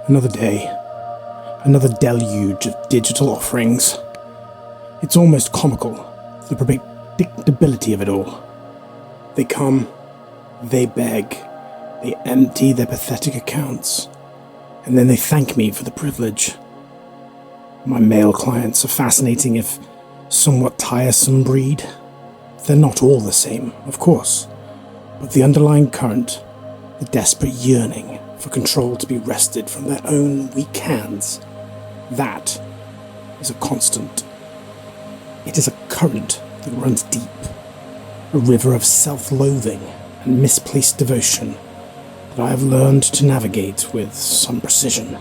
Another day, another deluge of digital offerings. It's almost comical, the predictability of it all. They come, they beg, they empty their pathetic accounts, and then they thank me for the privilege. My male clients are fascinating if somewhat tiresome breed. They're not all the same, of course, but the underlying current, the desperate yearning for control to be wrested from their own weak hands, that is a constant. It is a current that runs deep, a river of self-loathing and misplaced devotion that I have learned to navigate with some precision.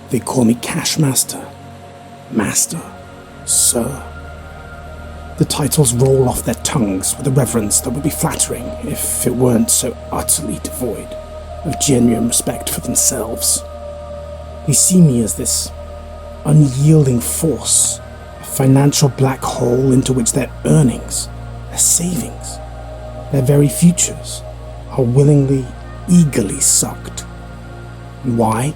They call me Cash Master, Master, Sir. The titles roll off their tongues with a reverence that would be flattering if it weren't so utterly devoid of genuine respect for themselves. They see me as this unyielding force, a financial black hole into which their earnings, their savings, their very futures are willingly, eagerly sucked. And why?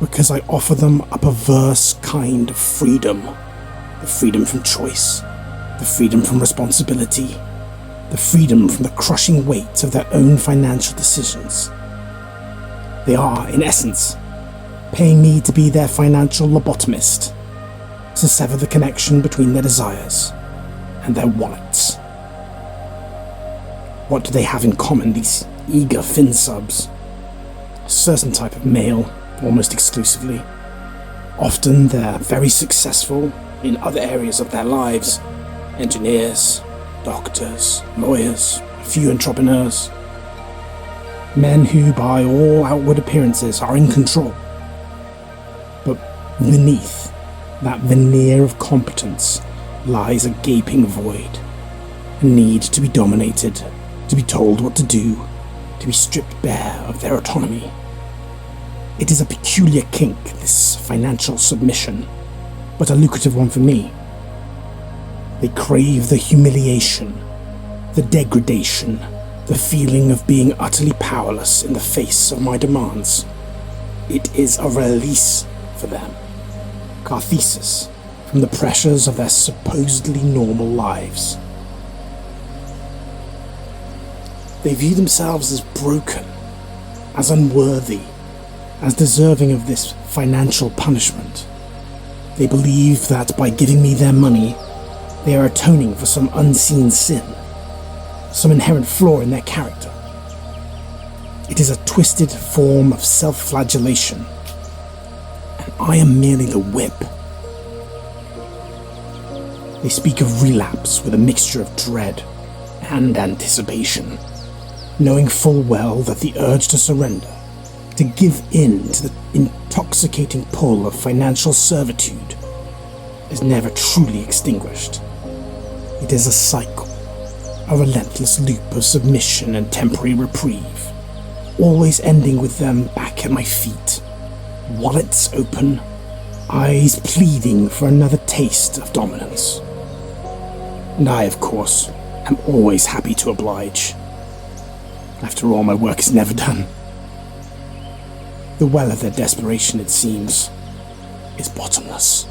Because I offer them a perverse kind of freedom. The freedom from choice, the freedom from responsibility, the freedom from the crushing weight of their own financial decisions. They are, in essence, paying me to be their financial lobotomist, to sever the connection between their desires and their wallets. What do they have in common, these eager FinSubs? A certain type of male, almost exclusively. Often they're very successful in other areas of their lives. Engineers, doctors, lawyers, a few entrepreneurs. Men who, by all outward appearances, are in control. But beneath that veneer of competence lies a gaping void, a need to be dominated, to be told what to do, to be stripped bare of their autonomy. It is a peculiar kink, this financial submission, but a lucrative one for me. They crave the humiliation, the degradation, the feeling of being utterly powerless in the face of my demands. It is a release for them, catharsis from the pressures of their supposedly normal lives. They view themselves as broken, as unworthy, as deserving of this financial punishment. They believe that by giving me their money, they are atoning for some unseen sin, some inherent flaw in their character. It is a twisted form of self-flagellation, and I am merely the whip. They speak of relapse with a mixture of dread and anticipation, knowing full well that the urge to surrender, to give in to the intoxicating pull of financial servitude, is never truly extinguished. It is a cycle, a relentless loop of submission and temporary reprieve, always ending with them back at my feet, wallets open, eyes pleading for another taste of dominance. And I, of course, am always happy to oblige. After all, my work is never done. The well of their desperation, it seems, is bottomless.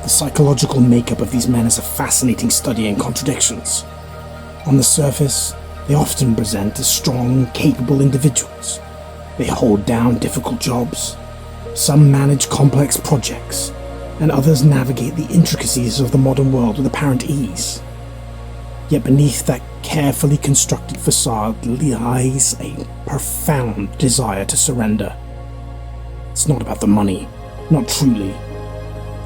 The psychological makeup of these men is a fascinating study in contradictions. On the surface, they often present as strong, capable individuals. They hold down difficult jobs. Some manage complex projects, and others navigate the intricacies of the modern world with apparent ease. Yet beneath that carefully constructed facade lies a profound desire to surrender. It's not about the money, not truly.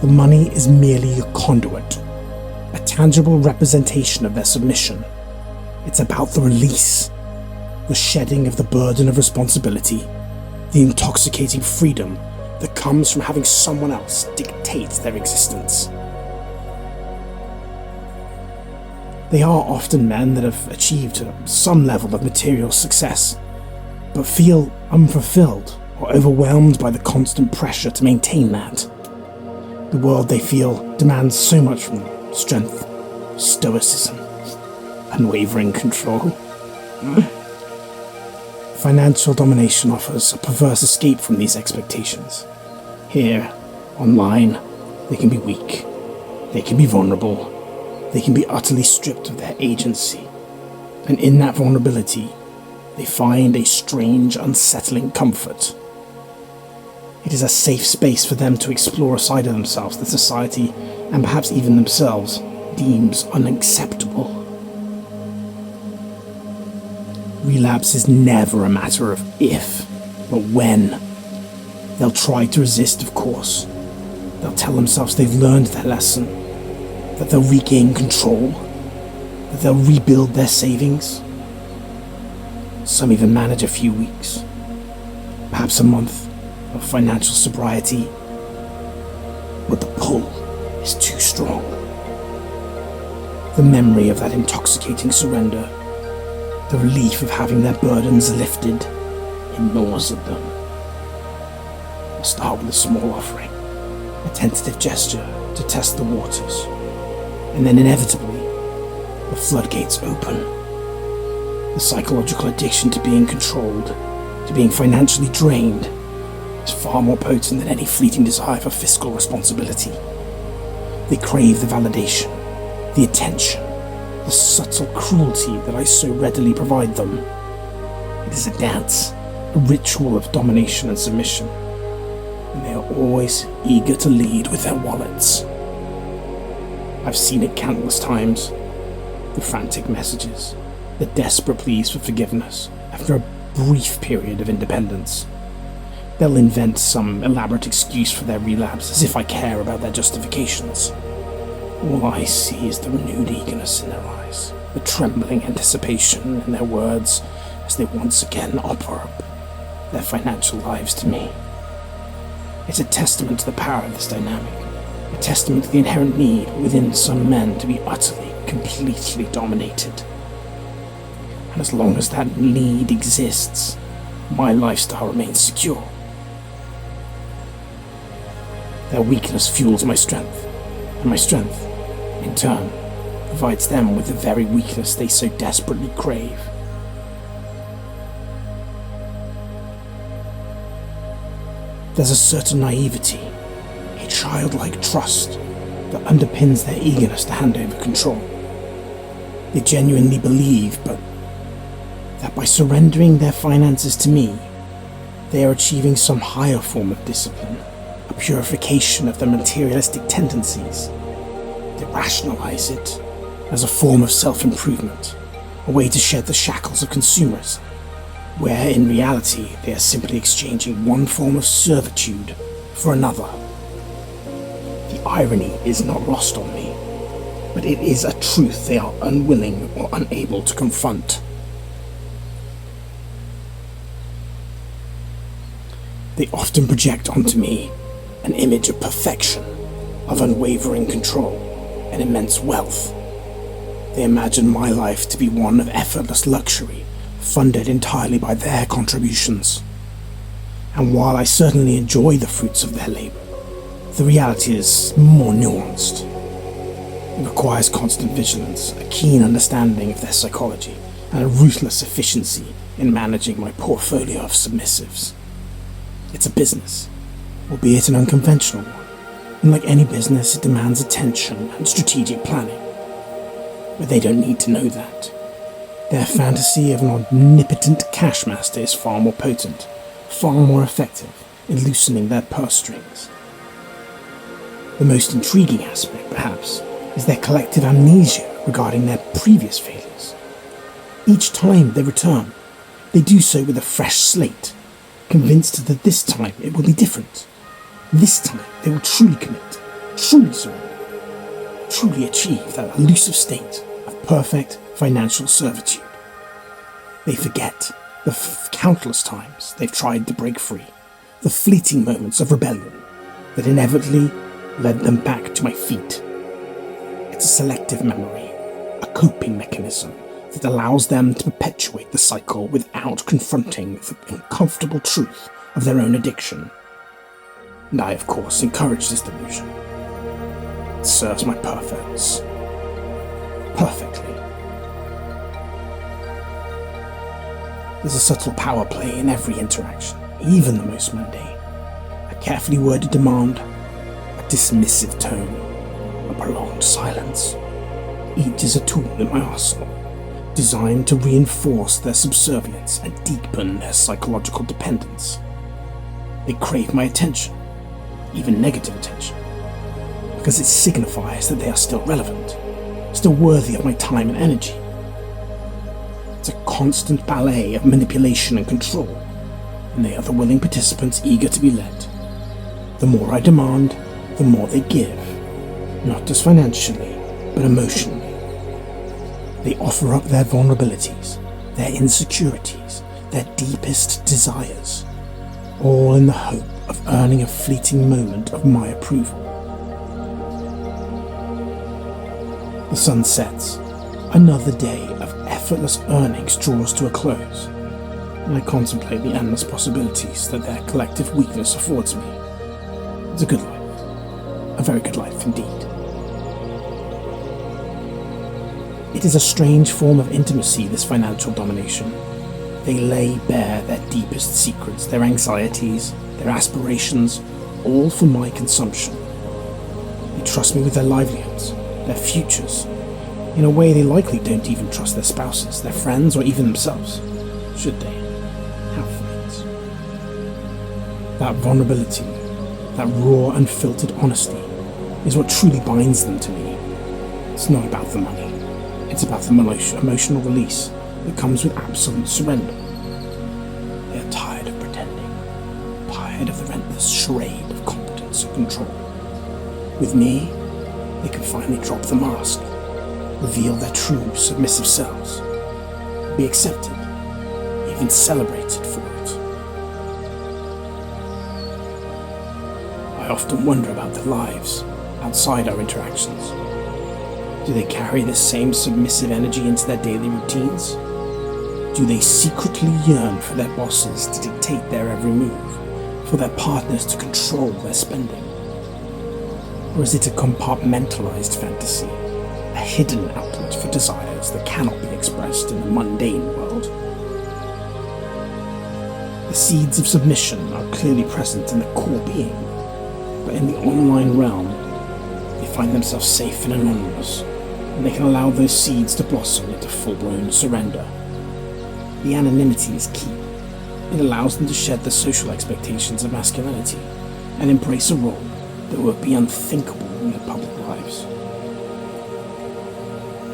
The money is merely a conduit, a tangible representation of their submission. It's about the release, the shedding of the burden of responsibility, the intoxicating freedom that comes from having someone else dictate their existence. They are often men that have achieved some level of material success, but feel unfulfilled or overwhelmed by the constant pressure to maintain that. The world, they feel, demands so much from them: strength, stoicism, unwavering control. Financial domination offers a perverse escape from these expectations. Here, online, they can be weak, they can be vulnerable, they can be utterly stripped of their agency, and in that vulnerability, they find a strange, unsettling comfort. It is a safe space for them to explore a side of themselves that society, and perhaps even themselves, deems unacceptable. Relapse is never a matter of if, but when. They'll try to resist, of course. They'll tell themselves they've learned their lesson, that they'll regain control, that they'll rebuild their savings. Some even manage a few weeks, perhaps a month of financial sobriety, but the pull is too strong. The memory of that intoxicating surrender, the relief of having their burdens lifted, gnaws at them. I'll start with a small offering, a tentative gesture to test the waters, and then inevitably, the floodgates open. The psychological addiction to being controlled, to being financially drained, is far more potent than any fleeting desire for fiscal responsibility. They crave the validation, the attention, the subtle cruelty that I so readily provide them. It is a dance, a ritual of domination and submission, and they are always eager to lead with their wallets. I've seen it countless times. The frantic messages, the desperate pleas for forgiveness after a brief period of independence. They'll invent some elaborate excuse for their relapse, as if I care about their justifications. All I see is the renewed eagerness in their eyes, the trembling anticipation in their words as they once again offer up their financial lives to me. It's a testament to the power of this dynamic, a testament to the inherent need within some men to be utterly, completely dominated. And as long as that need exists, my lifestyle remains secure. Their weakness fuels my strength, and my strength, in turn, provides them with the very weakness they so desperately crave. There's a certain naivety, a childlike trust that underpins their eagerness to hand over control. They genuinely believe, but that by surrendering their finances to me, they are achieving some higher form of discipline, a purification of their materialistic tendencies. They rationalize it as a form of self-improvement, a way to shed the shackles of consumerism, where in reality they are simply exchanging one form of servitude for another. The irony is not lost on me, but it is a truth they are unwilling or unable to confront. They often project onto me an image of perfection, of unwavering control, and immense wealth. They imagine my life to be one of effortless luxury, funded entirely by their contributions. And while I certainly enjoy the fruits of their labor, the reality is more nuanced. It requires constant vigilance, a keen understanding of their psychology, and a ruthless efficiency in managing my portfolio of submissives. It's a business, albeit an unconventional one, and like any business, it demands attention and strategic planning. But they don't need to know that. Their fantasy of an omnipotent cash master is far more potent, far more effective in loosening their purse strings. The most intriguing aspect, perhaps, is their collective amnesia regarding their previous failures. Each time they return, they do so with a fresh slate, convinced that this time it will be different. This time they will truly commit, truly surrender, truly achieve that elusive state of perfect financial servitude. They forget the countless times they've tried to break free, the fleeting moments of rebellion that inevitably led them back to my feet. It's a selective memory, a coping mechanism that allows them to perpetuate the cycle without confronting the uncomfortable truth of their own addiction. And I, of course, encourage this delusion. It serves my purpose perfectly. There's a subtle power play in every interaction, even the most mundane. A carefully worded demand, a dismissive tone, a prolonged silence. Each is a tool in my arsenal, designed to reinforce their subservience and deepen their psychological dependence. They crave my attention, even negative attention, because it signifies that they are still relevant, still worthy of my time and energy. It's a constant ballet of manipulation and control, and they are the willing participants eager to be led. The more I demand, the more they give, not just financially, but emotionally. They offer up their vulnerabilities, their insecurities, their deepest desires, all in the hope of earning a fleeting moment of my approval. The sun sets. Another day of effortless earnings draws to a close, and I contemplate the endless possibilities that their collective weakness affords me. It's a good life. A very good life indeed. It is a strange form of intimacy, this financial domination. They lay bare their deepest secrets, their anxieties, their aspirations, all for my consumption. They trust me with their livelihoods, their futures, in a way they likely don't even trust their spouses, their friends, or even themselves. Should they have friends? That vulnerability, that raw, unfiltered honesty, is what truly binds them to me. It's not about the money. It's about the emotional release that comes with absolute surrender. They are tired of pretending, tired of the relentless charade of competence and control. With me, they can finally drop the mask, reveal their true submissive selves, be accepted, even celebrated for it. I often wonder about their lives outside our interactions. Do they carry this same submissive energy into their daily routines? Do they secretly yearn for their bosses to dictate their every move, for their partners to control their spending? Or is it a compartmentalized fantasy, a hidden outlet for desires that cannot be expressed in the mundane world? The seeds of submission are clearly present in the core being, but in the online realm, they find themselves safe and anonymous, and they can allow those seeds to blossom into full-blown surrender. The anonymity is key. It allows them to shed the social expectations of masculinity and embrace a role that would be unthinkable in their public lives.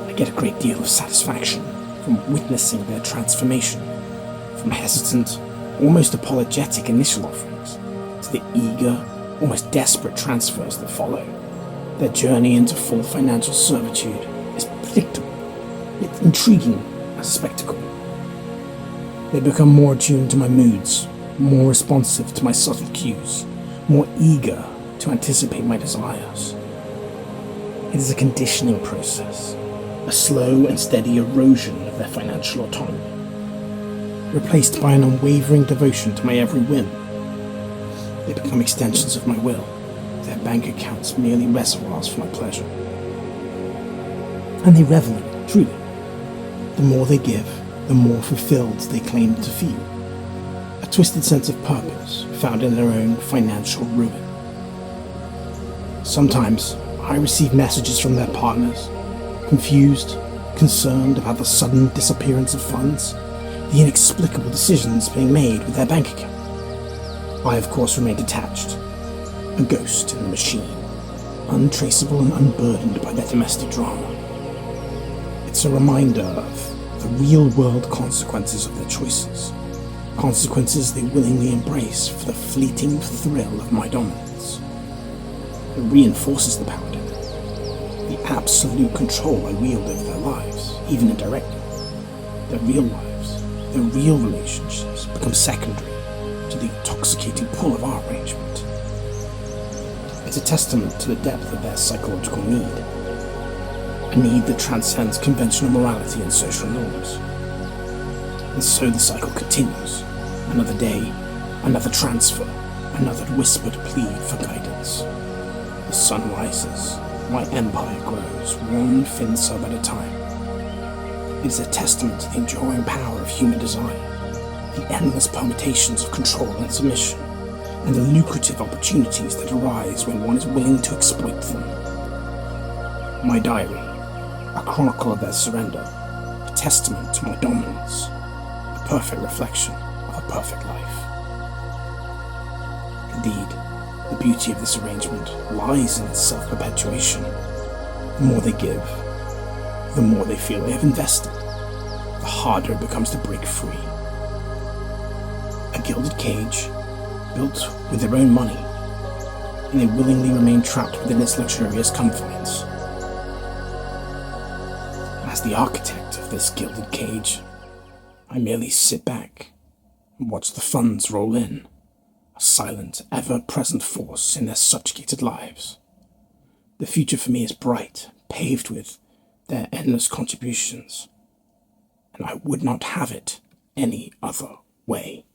I get a great deal of satisfaction from witnessing their transformation, from hesitant, almost apologetic initial offerings to the eager, almost desperate transfers that follow. Their journey into full financial servitude is predictable, yet intriguing as a spectacle. They become more attuned to my moods, more responsive to my subtle cues, more eager to anticipate my desires. It is a conditioning process, a slow and steady erosion of their financial autonomy, replaced by an unwavering devotion to my every whim. They become extensions of my will, their bank accounts merely reservoirs for my pleasure. And they revel in it, truly. The more they give, the more fulfilled they claim to feel. A twisted sense of purpose found in their own financial ruin. Sometimes I receive messages from their partners, confused, concerned about the sudden disappearance of funds, the inexplicable decisions being made with their bank account. I, of course, remain detached, a ghost in the machine, untraceable and unburdened by their domestic drama. It's a reminder of the real-world consequences of their choices, consequences they willingly embrace for the fleeting thrill of my dominance. It reinforces the power dynamic, the absolute control I wield over their lives, even indirectly. Their real lives, their real relationships become secondary to the intoxicating pull of our arrangement. It's a testament to the depth of their psychological need, a need that transcends conventional morality and social norms. And so the cycle continues. Another day, another transfer, another whispered plea for guidance. The sun rises, my empire grows, one FinSub at a time. It is a testament to the enduring power of human desire, the endless permutations of control and submission, and the lucrative opportunities that arise when one is willing to exploit them. My diary, a chronicle of their surrender, a testament to my dominance, a perfect reflection of a perfect life. Indeed, the beauty of this arrangement lies in its self-perpetuation. The more they give, the more they feel they have invested, the harder it becomes to break free. A gilded cage, built with their own money, and they willingly remain trapped within its luxurious confines. As the architect of this gilded cage, I merely sit back and watch the funds roll in, a silent, ever-present force in their subjugated lives. The future for me is bright, paved with their endless contributions, and I would not have it any other way.